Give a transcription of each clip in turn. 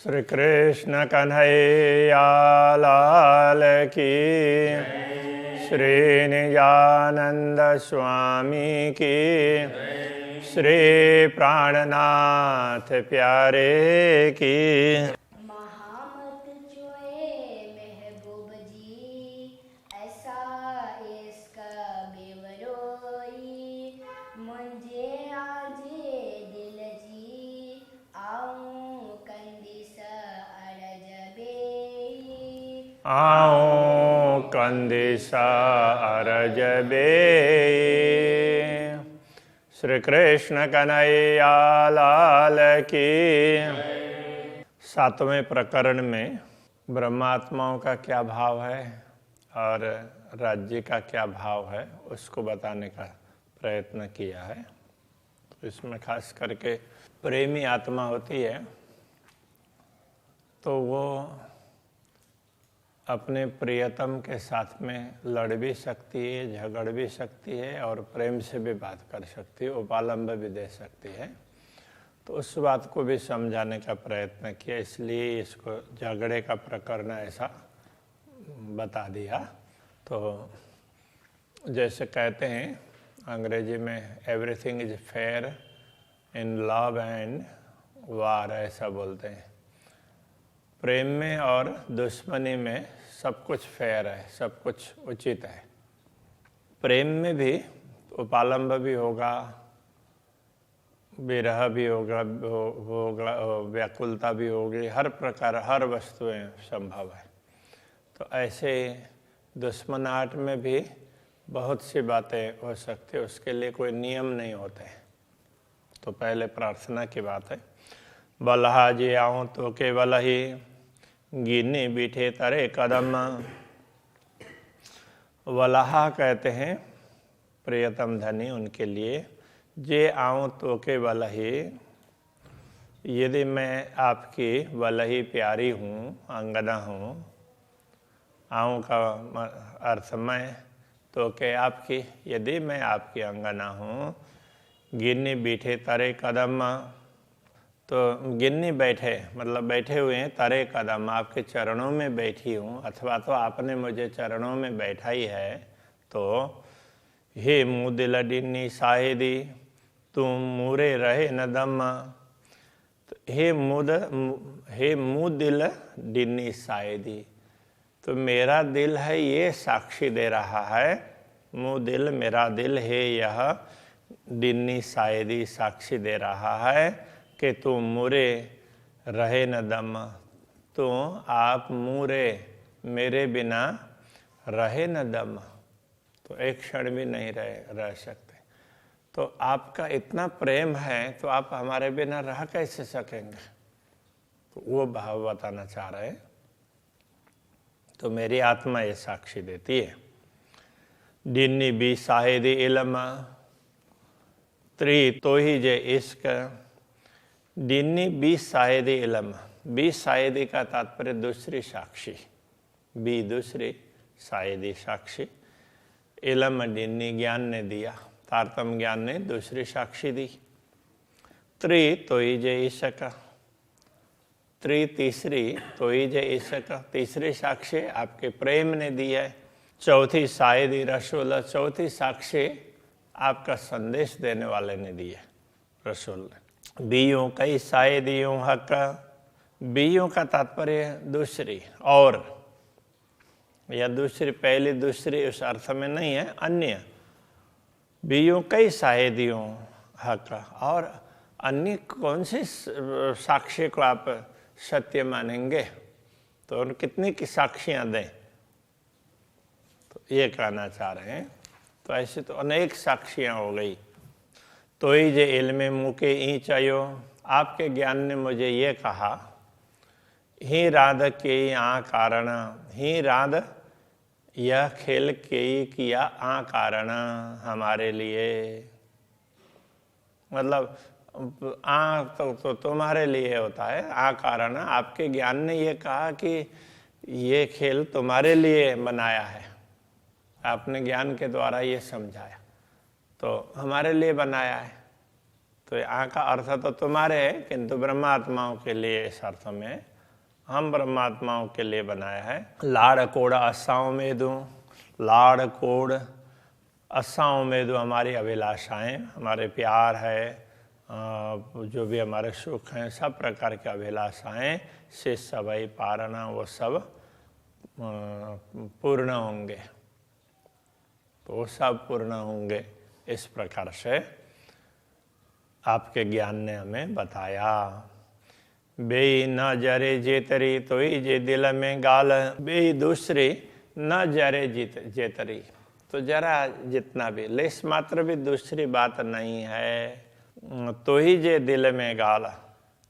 श्री कृष्ण कन्हैया लाल की, श्री निजानंद स्वामी की, श्री प्राणनाथ प्यारे की। महामत जोए महबूब जी, ऐसा इसका बेवरोई। मुझे आजे दिल जी, आऊं कंदिसा अरज बेई। आऊं कंदिसा अरज बेई। श्री कृष्ण कन्हैया लाल की। सातवें प्रकरण में ब्रह्मात्माओं का क्या भाव है और राज्य का क्या भाव है उसको बताने का प्रयत्न किया है। तो इसमें खास करके प्रेमी आत्मा होती है तो वो अपने प्रियतम के साथ में लड़ भी सकती है, झगड़ भी सकती है और प्रेम से भी बात कर सकती है, उपालंब भी दे सकती है। तो उस बात को भी समझाने का प्रयत्न किया, इसलिए इसको झगड़े का प्रकरण ऐसा बता दिया। तो जैसे कहते हैं अंग्रेजी में everything is fair in love and वार, ऐसा बोलते हैं। प्रेम में और दुश्मनी में सब कुछ फेयर है, सब कुछ उचित है। प्रेम में भी उपालंब भी होगा, विरह भी होगा, व्याकुलता भी होगी, हर प्रकार हर वस्तुएं संभव है। तो ऐसे दुश्मनाहट में भी बहुत सी बातें हो सकती है, उसके लिए कोई नियम नहीं होते। तो पहले प्रार्थना की बात है। बलहा जी आऊँ तो केवल ही, गिनी बीठे तरे कदम। वलहा कहते हैं प्रियतम धनी, उनके लिए। जे आऊँ तो के वलही, यदि मैं आपकी वलही प्यारी हूँ, अंगना हूँ। आऊँ का अर्थ मैं, तो के आपकी, यदि मैं आपकी अंगना हूँ। गिन्नी बीठे तरे कदम, तो गिन्नी बैठे मतलब बैठे हुए हैं, तरे कदम आपके चरणों में बैठी हूँ, अथवा तो आपने मुझे चरणों में बैठाई है। तो हे मुँह दिल डिन्नी साहेदी, तुम मूरे रहे न दम। तो हे मुँह दिल डिन्नी साहेदी, तो मेरा दिल है ये साक्षी दे रहा है। मुँह दिल मेरा दिल है, यह डिन्नी साहेदी साक्षी दे रहा है कि तुम मुरे रहे न दम। तो आप मुरे मेरे बिना रहे न दम, तो एक क्षण भी नहीं रह सकते। तो आपका इतना प्रेम है तो आप हमारे बिना रह कैसे सकेंगे? तो वो भाव बताना चाह रहे हैं। तो मेरी आत्मा ये साक्षी देती है। डिन्नी बी साहेदी इलम, त्रि तो ही जे इश्क। डिन्नी बी साहेदी इलम, बी साहेदी का तात्पर्य दूसरी साक्षी, बी दूसरी साहेदी साक्षी। इलम डिन्नी ज्ञान ने दिया, तारतम ज्ञान ने दूसरी साक्षी दी। त्रि तो ही जे इश्क, त्रि तीसरी तो ही जे इश्क, तीसरी साक्षी आपके प्रेम ने दी है। चौथी साहेदी रसूल, चौथी साक्षी आपका संदेश देने वाले ने दी है, रसूल ने। बीयों कई साहेदियों हक, बीयों का तात्पर्य दूसरी और, या दूसरी पहली दूसरी उस अर्थ में नहीं है, अन्य। बीयों कई साहेदियों हक, और अन्य कौन सी साक्षी को आप सत्य मानेंगे? तो उन कितनी की साक्षियां दें? तो ये कहना चाह रहे हैं। तो ऐसे तो अनेक साक्षियां हो गई। तो ही जे इल्मे मुके ई चयो, आपके ज्ञान ने मुझे ये कहा। ही राध के आ कारण, ही राध यह खेल के किया आ कारण हमारे लिए। मतलब आ तो तुम्हारे लिए होता है, आ कारण आपके ज्ञान ने ये कहा कि ये खेल तुम्हारे लिए बनाया है, आपने ज्ञान के द्वारा ये समझाया, तो हमारे लिए बनाया है। तो आ का अर्थ तो तुम्हारे है, किंतु ब्रह्मात्माओं के लिए इस अर्थ में हम परमात्माओं के लिए बनाया है। लाड़ कोड़ आशाओं में दूँ, लाड़ कोड़ आशाओं में दूँ, हमारी अभिलाषाएं, हमारे प्यार है, जो भी हमारे सुख हैं, सब प्रकार की अभिलाषाएं से सभई पारना, वो सब पूर्ण होंगे, तो वो सब पूर्ण होंगे। इस प्रकार से आपके ज्ञान ने हमें बताया। बेई न जरे जेतरी तो ही जे दिल में गाल, बेई दूसरी न जरे जेतरी, तो जरा जितना भी लेस मात्र भी दूसरी बात नहीं है, तो ही जे दिल में गाल,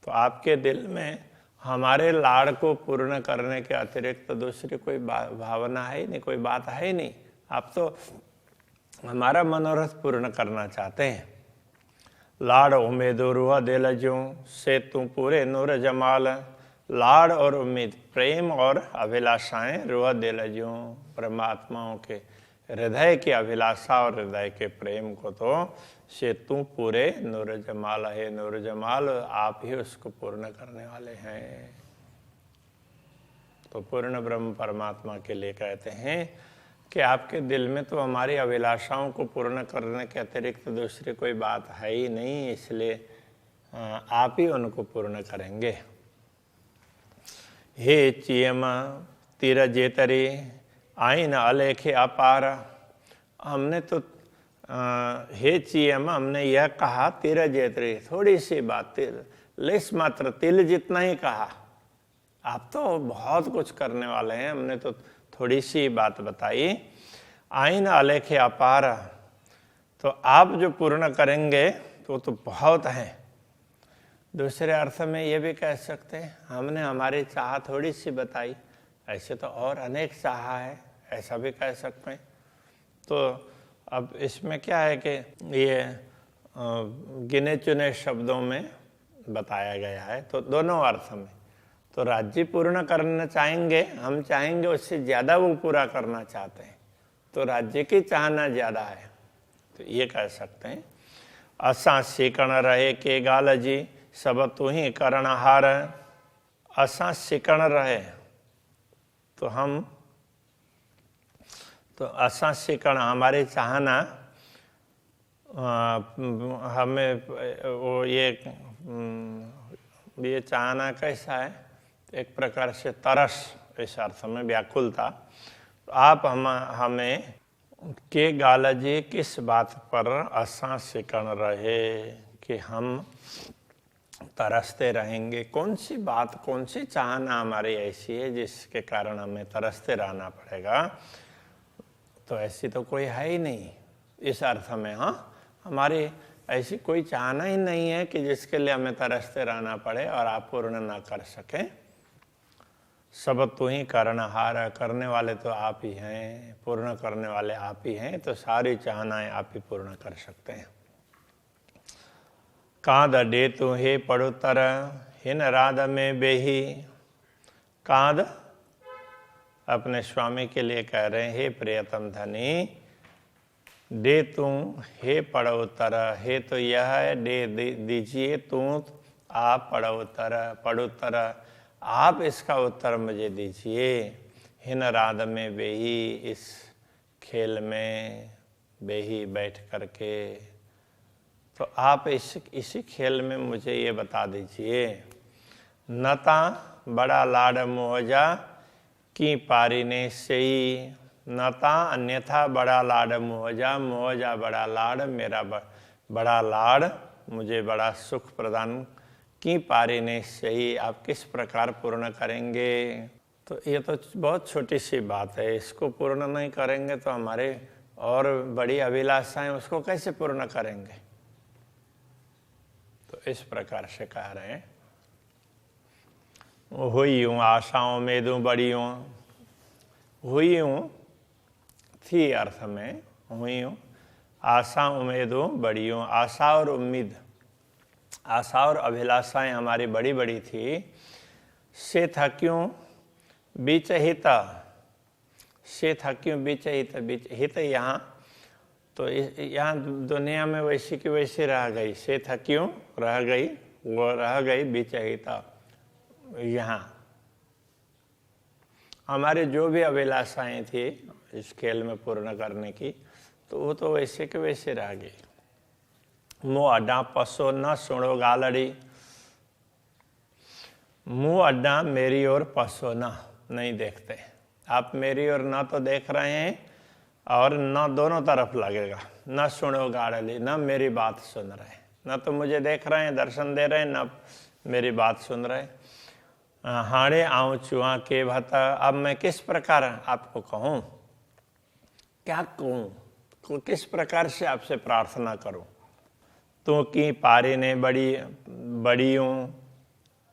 तो आपके दिल में हमारे लाड़ को पूर्ण करने के अतिरिक्त तो दूसरी कोई भावना है ही नहीं, कोई बात है ही नहीं। आप तो हमारा मनोरथ पूर्ण करना चाहते हैं। लाड़ उम्मीद रुआ दिल ज्यों से तू पूरे नूर जमाल, लाड़ और उम्मीद, प्रेम और अभिलाषाएं रुआ दिल ज्यों, परमात्माओं के हृदय की अभिलाषा और हृदय के प्रेम को तो से तू पूरे नूर जमाल है, नूर जमाल आप ही उसको पूर्ण करने वाले हैं। तो पूर्ण ब्रह्म परमात्मा के लिए कहते हैं कि आपके दिल में तो हमारी अभिलाषाओं को पूर्ण करने के अतिरिक्त दूसरी कोई बात है ही नहीं, इसलिए आप ही उनको पूर्ण करेंगे। हे चियम तीर जेतरी आईन अलेखे अपार, हमने तो हे चियम, हमने यह कहा तीर जेतरी, थोड़ी सी बात, तिल लेस मात्र, तिल जितना ही कहा। आप तो बहुत कुछ करने वाले हैं, हमने तो थोड़ी सी बात बताई। आईन अलेखे अपार, तो आप जो पूर्ण करेंगे तो बहुत है। दूसरे अर्थ में ये भी कह सकते हैं हमने हमारी चाह थोड़ी सी बताई, ऐसे तो और अनेक चाह है, ऐसा भी कह सकते हैं। तो अब इसमें क्या है कि ये गिने चुने शब्दों में बताया गया है, तो दोनों अर्थ में। तो राज्य पूर्ण करना चाहेंगे, हम चाहेंगे उससे ज़्यादा वो पूरा करना चाहते हैं, तो राज्य की चाहना ज़्यादा है, तो ये कह सकते हैं। असां सिकण रहे के गाल जी, सब तू ही करणहार, असां सिकण रहे, तो हम तो असां सिकण, हमारी चाहना, हमें वो ये चाहना कैसा है, एक प्रकार से तरस, इस अर्थ में व्याकुलता। तो आप हमें के गालजी किस बात पर असां सिकण रहे कि हम तरसते रहेंगे, कौन सी बात, कौन सी चाहना हमारी ऐसी है जिसके कारण हमें तरसते रहना पड़ेगा। तो ऐसी तो कोई है ही नहीं इस अर्थ में। हाँ, हमारी ऐसी कोई चाहना ही नहीं है कि जिसके लिए हमें तरसते रहना पड़े और आप पूर्ण ना कर सकें। सब तू ही करणहार, करने वाले तो आप ही हैं, पूर्ण करने वाले आप ही हैं, तो सारी चाहनाएं आप ही पूर्ण कर सकते हैं। कांद डे तू हे पड़ुतर, हिन राध में बेही, कांद अपने स्वामी के लिए कह रहे हैं, हे प्रियतम धनी, दे तू हे पड़उतर, हे तो यह है, दे दीजिए तू आप पड़उतर, आप इसका उत्तर मुझे दीजिए। हिन राध में बेही, इस खेल में बेही बैठ करके, तो आप इसी खेल में मुझे ये बता दीजिए। नता बड़ा लाड मोहजा की पारी ने सही, नता अन्यथा बड़ा लाड मोहजा, मोहजा बड़ा लाड, मेरा बड़ा लाड मुझे बड़ा सुख प्रदान की पारी ने सही, आप किस प्रकार पूर्ण करेंगे। तो ये तो बहुत छोटी सी बात है, इसको पूर्ण नहीं करेंगे तो हमारे और बड़ी अभिलाषाएं उसको कैसे पूर्ण करेंगे। तो इस प्रकार से कह रहे हैं, हुई हूँ आशाओं में दूँ बड़ी हूँ, हुई हूँ थी अर्थ में, हुई हूँ आशा उम्मीदों बड़ी हूँ। आशा और उम्मीद, आशा और अभिलाषाएं हमारी बड़ी बड़ी थी। से था क्यों बीच हिता, से था क्यों बीच हित, बीच हित यहाँ, तो यहाँ दुनिया में वैसी की वैसी रह गई, से था क्यों रह गई, वो रह गई बीच हिता यहाँ। हमारी जो भी अभिलाषाएं थी इस खेल में पूर्ण करने की, तो वो तो वैसे के वैसे रह गई। मुँह अड्डा पसो न सुनो गालड़ी, मुँह अड्डा मेरी ओर पसो न, नहीं देखते आप मेरी ओर, ना तो देख रहे हैं और न दोनों तरफ लगेगा। न सुनो गालड़ी, न मेरी बात सुन रहे, न तो मुझे देख रहे हैं दर्शन दे रहे हैं, न मेरी बात सुन रहे। हाड़े आऊँ चुआ के भता, अब मैं किस प्रकार आपको कहूँ, क्या कहूँ, किस प्रकार से आपसे प्रार्थना करूँ। तो की पारी ने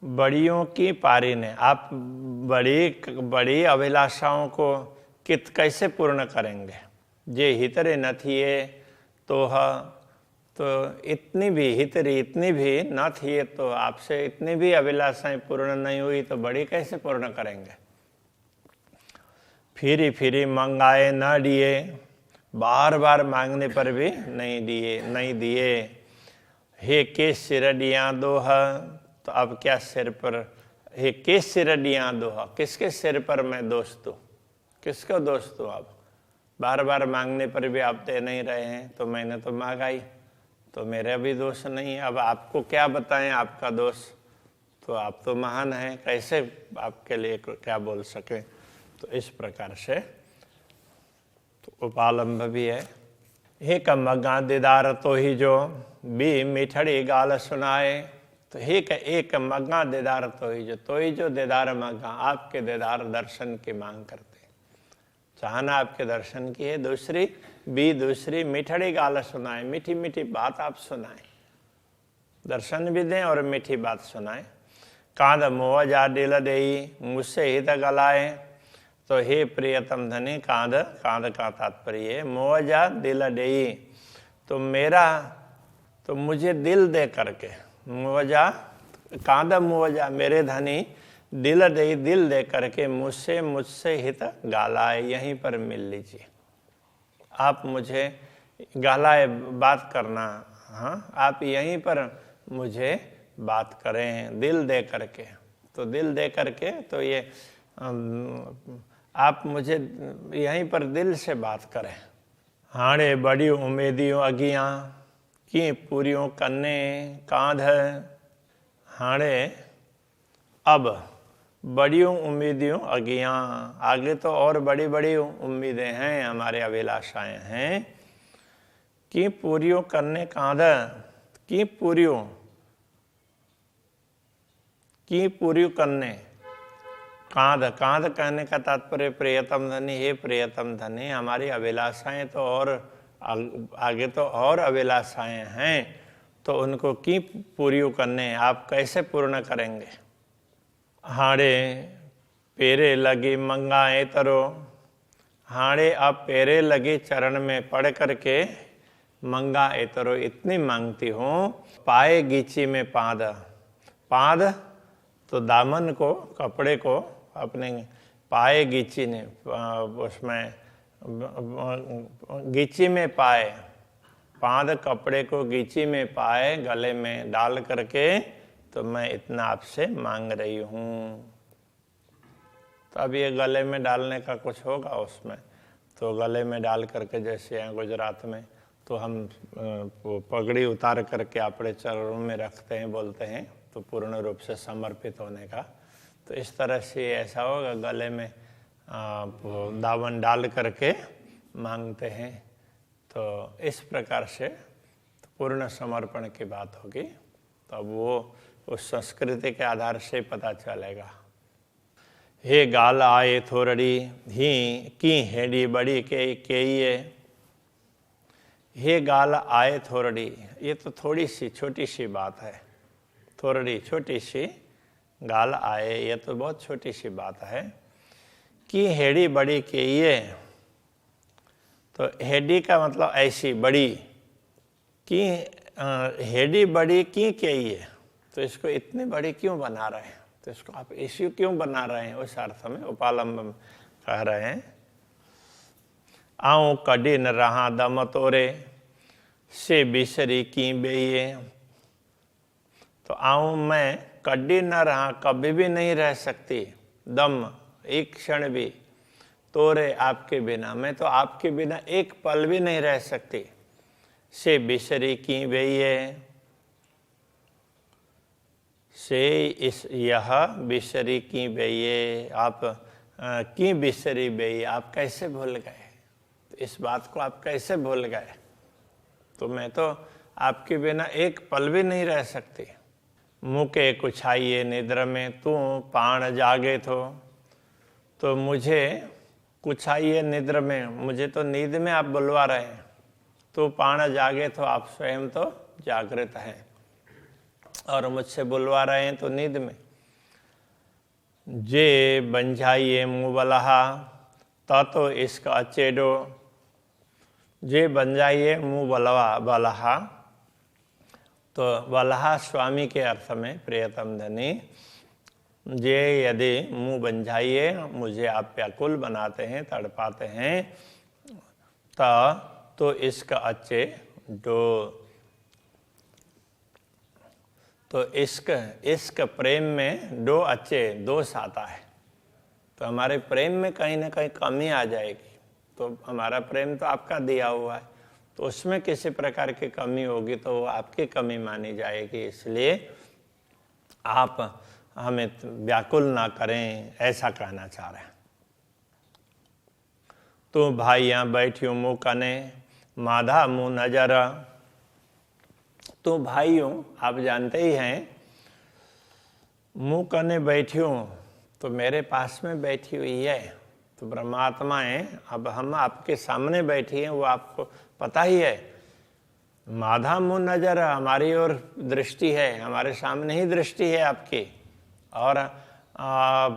बड़ियों की पारी ने, आप बड़ी अभिलाषाओं को कैसे पूर्ण करेंगे। जे हितरे न थिए तो इतनी भी न थिए, तो आपसे इतनी भी अभिलाषाएं पूर्ण नहीं हुई तो बड़ी कैसे पूर्ण करेंगे। फिरी मंगाए न दिए, बार बार मांगने पर भी नहीं दिए। हे के सिरडियाँ दोह, तो अब क्या सिर पर, हे के सिरडियाँ दोह, किसके सिर पर मैं दोष दूँ, किसको दोष दूँ। आप बार बार मांगने पर भी आप दे नहीं रहे हैं, तो मैंने तो मांगा ही, तो मेरा भी दोष नहीं है। अब आपको क्या बताएं आपका दोष, तो आप तो महान हैं, कैसे आपके लिए क्या बोल सके। तो इस प्रकार से तो उपालंब भी है। हे कमगा दीदार तो ही जो भी मिठड़ी गाल सुनाए, तो हे एक मगा दीदार तो ही जो दीदार मगा, आपके दीदार दर्शन की मांग करते, चाहना आपके दर्शन की है। दूसरी मिठड़ी गाल सुनाए, मीठी मीठी बात आप सुनाए, दर्शन भी दें और मीठी बात सुनाए। कांध मोह जा दिल देई, मुझसे हित गलाए, तो हे प्रियतम धनी, कांध का तात्पर्य है मोह जा दिल देई, तो मुझे दिल दे करके, मुआवजा कांदा मुआवजा मेरे धनी, दिल दे करके मुझसे हित गालाए, यहीं पर मिल लीजिए। आप मुझे गालाए, बात करना, हाँ आप यहीं पर मुझे बात करें दिल दे करके। तो दिल दे करके, तो ये आप मुझे यहीं पर दिल से बात करें। हाणे बड़ी उम्मीदियों अगियां की पूरियों करने कांध, हाणे अब बड़ियों उम्मीदियों अगियां, आगे तो और बड़ी बड़ी उम्मीदें हैं, हमारे अभिलाषाएं हैं। की पूरियों करने कांध, की पूरियों करने कांध कहने का तात्पर्य प्रियतम धनी, हे प्रियतम धनी, हमारी अभिलाषाएं तो और आगे तो और अभिलाषाएं हैं, तो उनको की पूरी करने आप कैसे पूर्ण करेंगे। हाड़े पेरे लगी मंगाए तरो, हाड़े अब पेरे लगी चरण में पढ़ करके, मंगा एतरो इतनी मांगती हूँ। पाए गीची में पाद तो दामन को, कपड़े को अपने पाए गीची ने, उसमें गीची में पाए, पाद कपड़े को गीची में पाए, गले में डाल करके, तो मैं इतना आपसे मांग रही हूँ। तो अब ये गले में डालने का कुछ होगा उसमें, तो गले में डाल करके, जैसे यहाँ गुजरात में तो हम पगड़ी उतार करके अपने चरणों में रखते हैं, बोलते हैं, तो पूर्ण रूप से समर्पित होने का। तो इस तरह से ऐसा होगा, गले में दामन डाल करके मांगते हैं। तो इस प्रकार से तो पूर्ण समर्पण की बात होगी। तो अब वो उस संस्कृति के आधार से पता चलेगा। हे गाल आए थोरड़ी ही की हेडी बड़ी के ये, हे गाल आए थोरड़ी, ये तो थोड़ी सी छोटी सी बात है। थोरड़ी छोटी सी, गाल आए ये तो बहुत छोटी सी बात है। कि हेडी बड़ी के ये, तो हेडी का मतलब ऐसी बड़ी, कि हेडी बड़ी की के ये, तो इसको इतनी बड़ी क्यों बना रहे हैं, तो इसको आप इश्यू क्यों बना रहे हैं, उस अर्थ में उपालंब कह रहे हैं। आऊँ कड़ी न रहा दम तोरे से बिसरी की बेये, तो आऊँ मैं कड़ी न रहा, कभी भी नहीं रह सकती, दम एक क्षण भी तोरे आपके बिना, मैं तो आपके बिना एक पल भी नहीं रह सकती। से बिसरी की बेये, से इस यह बिसरी की बेये, आप की बिसरी बेये, आप कैसे भूल गए? तो इस बात को आप कैसे भूल गए? तो मैं तो आपके बिना एक पल भी नहीं रह सकती। मुके कुछाइए निद्र में, तू पाण जागे तो मुझे कुछाइए निद्र में, मुझे तो नींद में आप बुलवा रहे हैं। तो पाण जागे तो आप स्वयं तो जागृत हैं और मुझसे बुलवा रहे हैं तो नींद में। जे बंझाइए मुँह बलहा, तो इसका अचेडो, जे बन जाइए मुँह बलहा, तो बलहा स्वामी के अर्थ में प्रियतम धनी। जे यदि मुँह बन जाइए, मुझे आप व्याकुल बनाते हैं, तड़पाते हैं, तो इसका अच्छे डो, तो इश्क प्रेम में दो अच्छे दोष आता है। तो हमारे प्रेम में कहीं ना कहीं कमी आ जाएगी। तो हमारा प्रेम तो आपका दिया हुआ है, तो उसमें किसी प्रकार की कमी होगी तो वो आपकी कमी मानी जाएगी। इसलिए आप हमें व्याकुल ना करें, ऐसा कहना चाह रहे हैं। तो भाइयाँ बैठियो मुँह कने, माधा मुँह नजर। तो भाइयों, आप जानते ही हैं, मुँह कने बैठी हूँ तो मेरे पास में बैठी हुई है, तो परमात्मा है। अब हम आपके सामने बैठी हैं, वो आपको पता ही है। माधा मुँह नजर, हमारी ओर दृष्टि है, हमारे सामने ही दृष्टि है आपकी, और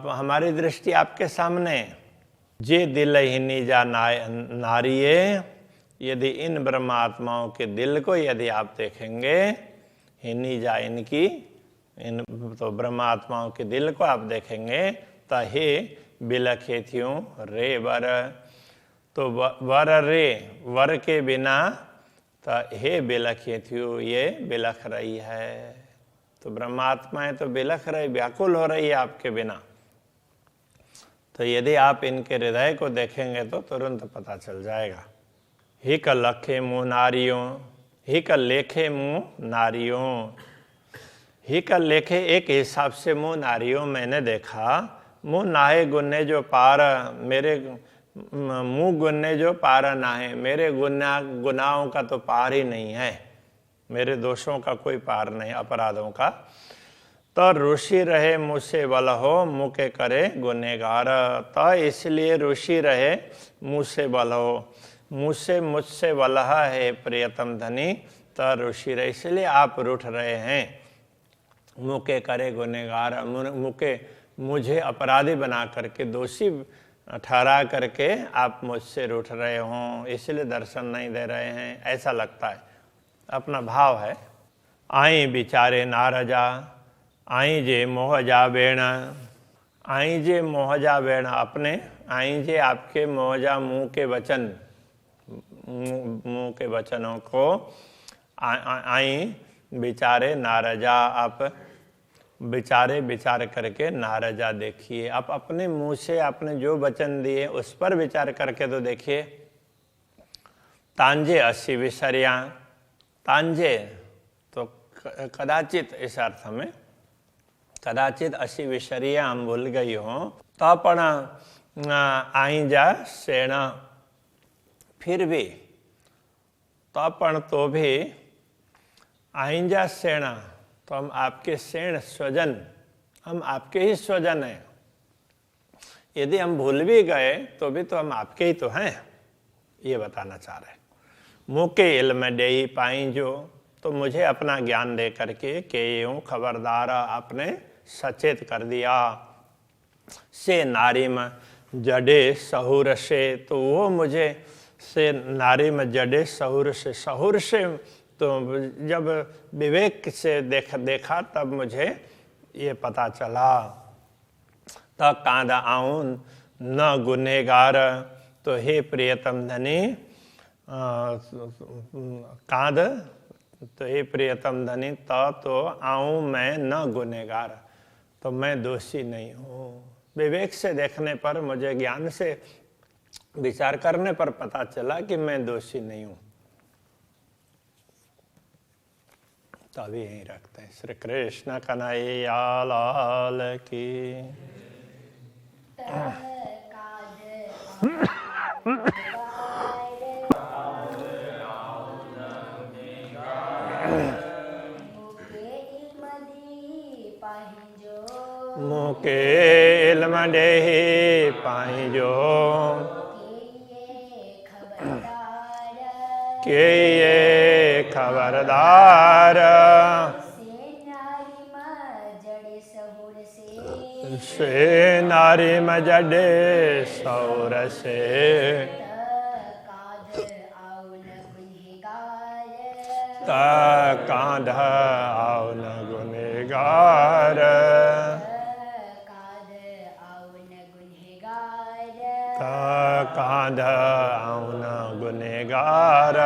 हमारी दृष्टि आपके सामने। जे दिल ही निजा नारिये, यदि इन ब्रह्मात्माओं के दिल को यदि आप देखेंगे, हिनी जा इनकी, इन तो ब्रह्मात्माओं के दिल को आप देखेंगे, तो हे बिलखेथियों रे वर, तो वर रे, वर के बिना, तो हे बिलखेथियों, ये बिलख रही है। तो ब्रह्मात्माएं तो बिलख रही, व्याकुल हो रही है आपके बिना। तो यदि आप इनके हृदय को देखेंगे तो तुरंत पता चल जाएगा। हिक लखे मुँह नारियों, हिक लेखे मुँह नारियों, हिक लेखे एक हिसाब से मुँह नारियों मैंने देखा। मुँह नाहे गुन्ने जो पार, मेरे मुँह गुन्ने जो पार ना है, मेरे गुनाहों का तो पार ही नहीं है, मेरे दोषों का कोई पार नहीं, अपराधों का। तो ऋषि रहे मुझसे बल हो, मुँह के करे गुनहगार। तो इसलिए ऋषि रहे मुझसे बल हो, मुझसे बलहा है प्रियतम धनी। तो ऋषि रहे, इसलिए आप रूठ रहे हैं, मुँह के करे गुनहगार, मुझे अपराधी बना करके, दोषी ठहरा करके आप मुझसे रूठ रहे हों, इसलिए दर्शन नहीं दे रहे हैं, ऐसा लगता है, अपना भाव है। आई बिचारे नारजा, आई जे मोहजा बेण, आई जे मोहजा बेण, अपने आई जे आपके मोहजा मुँह के वचन, मुँह के वचनों को आई बिचारे नारजा, आप बिचारे विचार करके नारजा देखिए। आप अपने मुंह से आपने जो वचन दिए उस पर विचार करके तो देखिए। तांजे अस्सी विसरिया, तांजे तो कदाचित, इस अर्थ में कदाचित अस्सी विसरिया हम भूल गई हो, तो पण आई जा सेना, फिर भी तो पण तो भी आइंजा सेना, तो हम आपके सेण स्वजन, हम आपके ही स्वजन हैं। यदि हम भूल भी गए तो भी तो हम आपके ही तो हैं, ये बताना चाह रहे हैं। मुँह के इल्म दे ही पाई जो, तो मुझे अपना ज्ञान दे करके के यूँ खबरदार आपने सचेत कर दिया। से नारी में जडे सहूर से, तो वो मुझे से नारी में जडे सहूर से तो जब विवेक से देखा तब मुझे ये पता चला। तब कांदा आऊं न गुनहगार, तो हे प्रियतम धनी, कांद, तो हे प्रियतम धनी, तो आऊं मैं न गुनहगार, तो मैं दोषी नहीं हूँ। विवेक से देखने पर, मुझे ज्ञान से विचार करने पर पता चला कि मैं दोषी नहीं हूं। तो अभी यहीं रखते हैं। श्री कृष्ण कन्हैया लाल की। मुके इल्म देहि पाइजो, के ये खबरदार, से नारी मजडे सौर से, कांध आओ न गुनेगार, कांध आओ न गुनेगार।